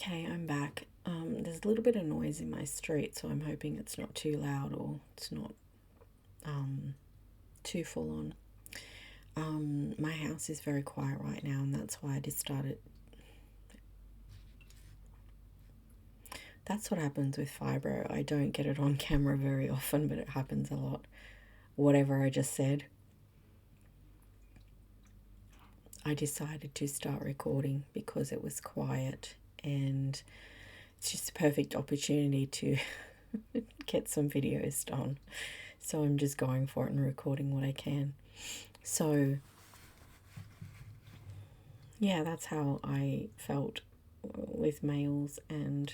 Okay, I'm back. There's a little bit of noise in my street, so I'm hoping it's not too loud or it's not too full on. My house is very quiet right now, and that's why I just started. That's what happens with fibro. I don't get it on camera very often, but it happens a lot. Whatever I just said, I decided to start recording because it was quiet, and it's just a perfect opportunity to get some videos done. So I'm just going for it and recording what I can. So, yeah, that's how I felt with males, and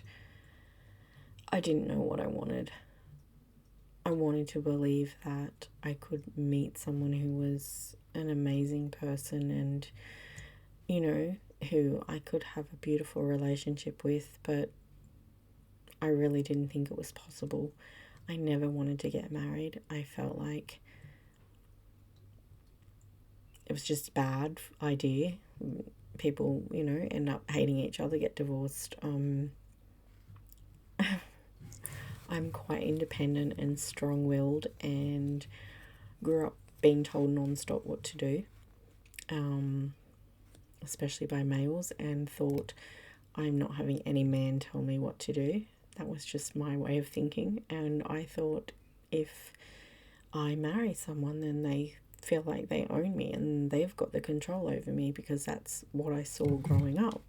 I didn't know what I wanted. I wanted to believe that I could meet someone who was an amazing person and, who I could have a beautiful relationship with, but I really didn't think it was possible. I never wanted to get married. I felt like it was just a bad idea. People, end up hating each other, get divorced. I'm quite independent and strong-willed and grew up being told non-stop what to do, especially by males, and thought I'm not having any man tell me what to do. That was just my way of thinking, and I thought if I marry someone, then they feel like they own me and they've got the control over me, because that's what I saw growing up.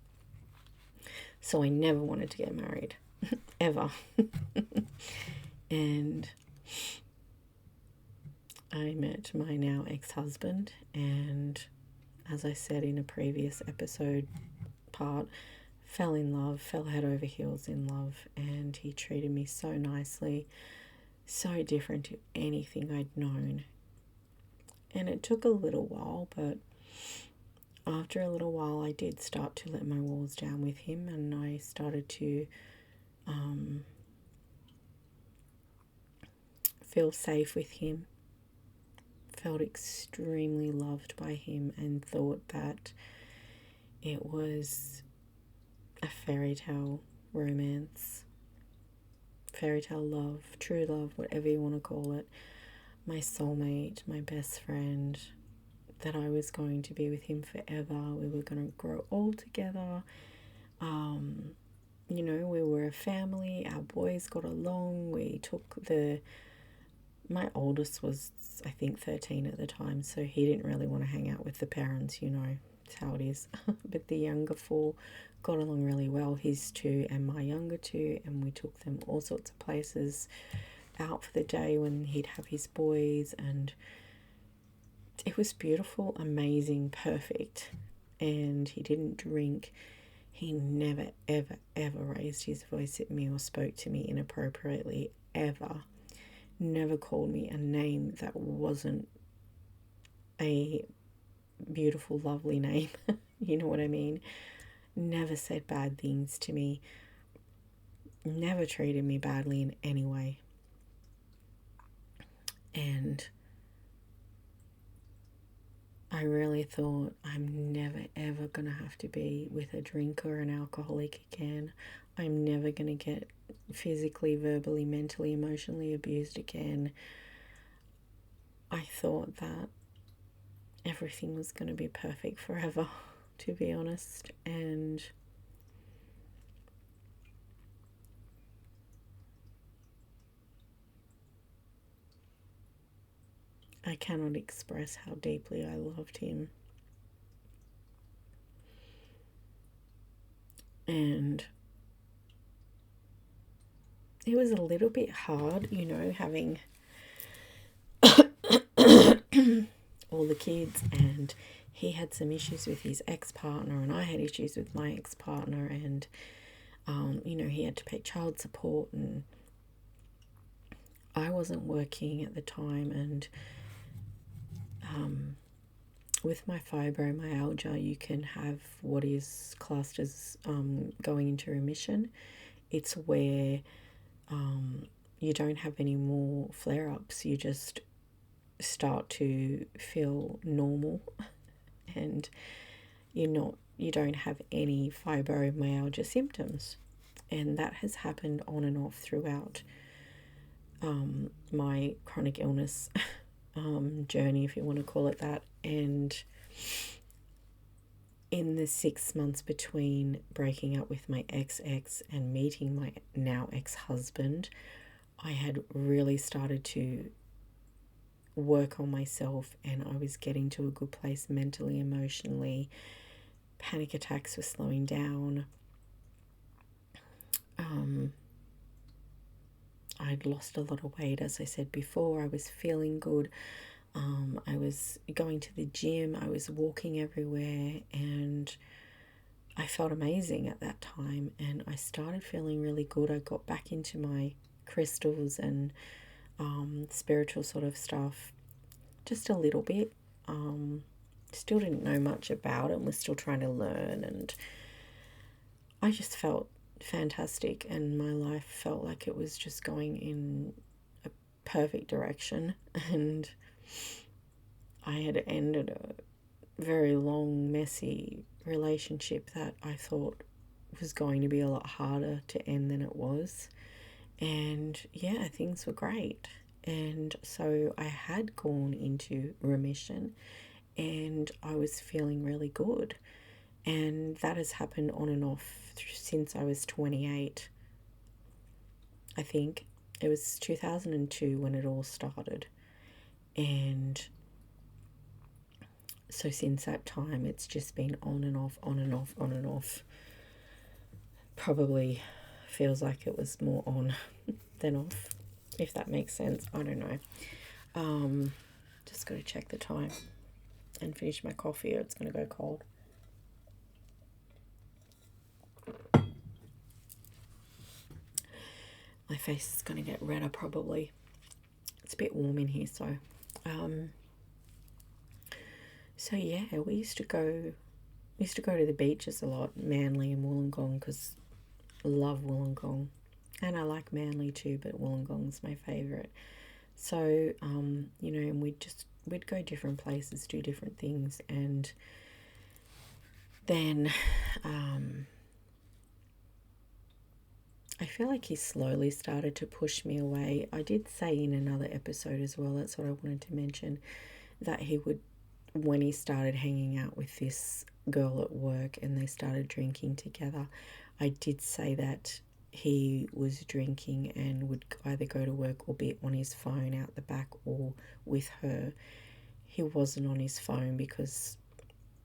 So I never wanted to get married, ever. And I met my now ex-husband, and as I said in a previous episode part, fell in love, fell head over heels in love, and he treated me so nicely, so different to anything I'd known. And it took a little while, but after a little while I did start to let my walls down with him, and I started to feel safe with him, felt extremely loved by him, and thought that it was a fairy tale romance, fairy tale love, true love, whatever you want to call it. My soulmate, my best friend, that I was going to be with him forever. We were going to grow old together. We were a family. Our boys got along. My oldest was, I think, 13 at the time, so he didn't really want to hang out with the parents, it's how it is. But the younger four got along really well, his two and my younger two, and we took them all sorts of places out for the day when he'd have his boys, and it was beautiful, amazing, perfect. And he didn't drink. He never, ever, ever raised his voice at me or spoke to me inappropriately, ever. Never called me a name that wasn't a beautiful, lovely name. You know what I mean? Never said bad things to me. Never treated me badly in any way. And I really thought, I'm never ever going to have to be with a drinker, an alcoholic again. I'm never going to get physically, verbally, mentally, emotionally abused again. I thought that everything was going to be perfect forever, to be honest. And I cannot express how deeply I loved him. And it was a little bit hard, having all the kids, and he had some issues with his ex-partner, and I had issues with my ex-partner, and he had to pay child support, and I wasn't working at the time, and with my fibromyalgia, you can have what is classed as going into remission. It's where you don't have any more flare-ups. You just start to feel normal, and you're not you don't have any fibromyalgia symptoms. And that has happened on and off throughout my chronic illness journey, if you want to call it that. And in the 6 months between breaking up with my ex and meeting my now ex-husband, I had really started to work on myself, and I was getting to a good place mentally, emotionally. Panic attacks were slowing down. I'd lost a lot of weight, as I said before. I was feeling good. I was going to the gym. I was walking everywhere, and I felt amazing at that time. And I started feeling really good. I got back into my crystals and spiritual sort of stuff just a little bit. Still didn't know much about it and was still trying to learn, and I just felt fantastic, and my life felt like it was just going in a perfect direction. And I had ended a very long, messy relationship that I thought was going to be a lot harder to end than it was. And yeah, things were great. And so I had gone into remission, and I was feeling really good. And that has happened on and off since I was 28. I think it was 2002 when it all started. And so since that time, it's just been on and off, on and off, on and off. Probably feels like it was more on than off, if that makes sense. I don't know. Just got to check the time and finish my coffee, or it's going to go cold. My face is going to get redder probably. It's a bit warm in here, so yeah, we used to go to the beaches a lot, Manly and Wollongong, because I love Wollongong, and I like Manly too, but Wollongong's my favourite. So and we'd go different places, do different things, and then I feel like he slowly started to push me away. I did say in another episode as well, that's what I wanted to mention, that he would, when he started hanging out with this girl at work and they started drinking together, I did say that he was drinking and would either go to work or be on his phone out the back or with her. He wasn't on his phone because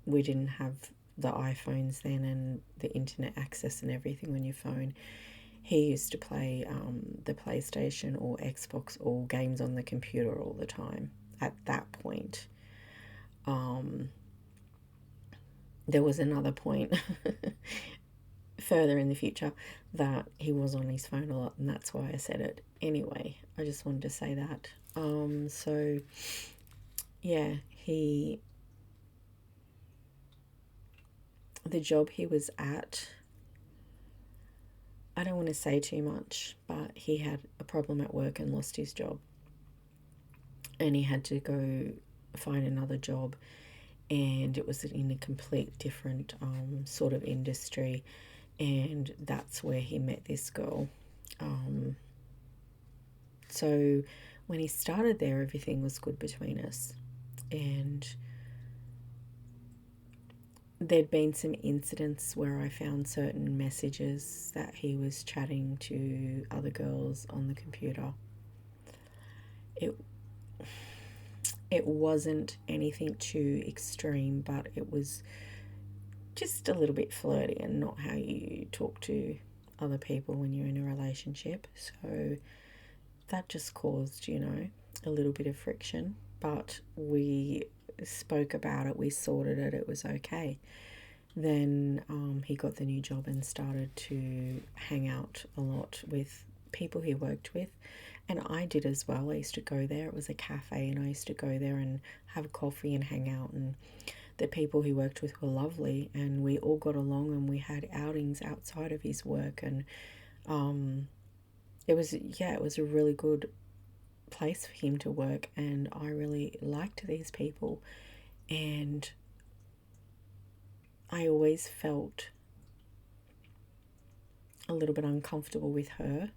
we didn't have the iPhones then and the internet access and everything on your phone. He used to play the PlayStation or Xbox or games on the computer all the time at that point. There was another point further in the future that he was on his phone a lot, and that's why I said it. Anyway, I just wanted to say that. So, yeah, the job he was at, I don't want to say too much, but he had a problem at work and lost his job. And he had to go find another job, and it was in a complete different sort of industry, and that's where he met this girl. So when he started there, everything was good between us, and there'd been some incidents where I found certain messages that he was chatting to other girls on the computer. It wasn't anything too extreme, but it was just a little bit flirty and not how you talk to other people when you're in a relationship. So that just caused, a little bit of friction. But we spoke about it, we sorted it, it was okay. Then he got the new job and started to hang out a lot with people he worked with. And I did as well. I used to go there. It was a cafe, and I used to go there and have coffee and hang out. And the people he worked with were lovely, and we all got along, and we had outings outside of his work. And it was a really good place for him to work, and I really liked these people. And I always felt a little bit uncomfortable with her,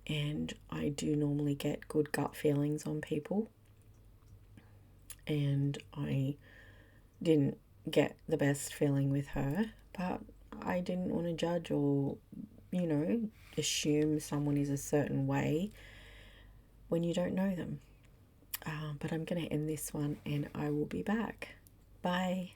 and I do normally get good gut feelings on people, and I didn't get the best feeling with her, but I didn't want to judge or, assume someone is a certain way when you don't know them. But I'm going to end this one and I will be back. Bye.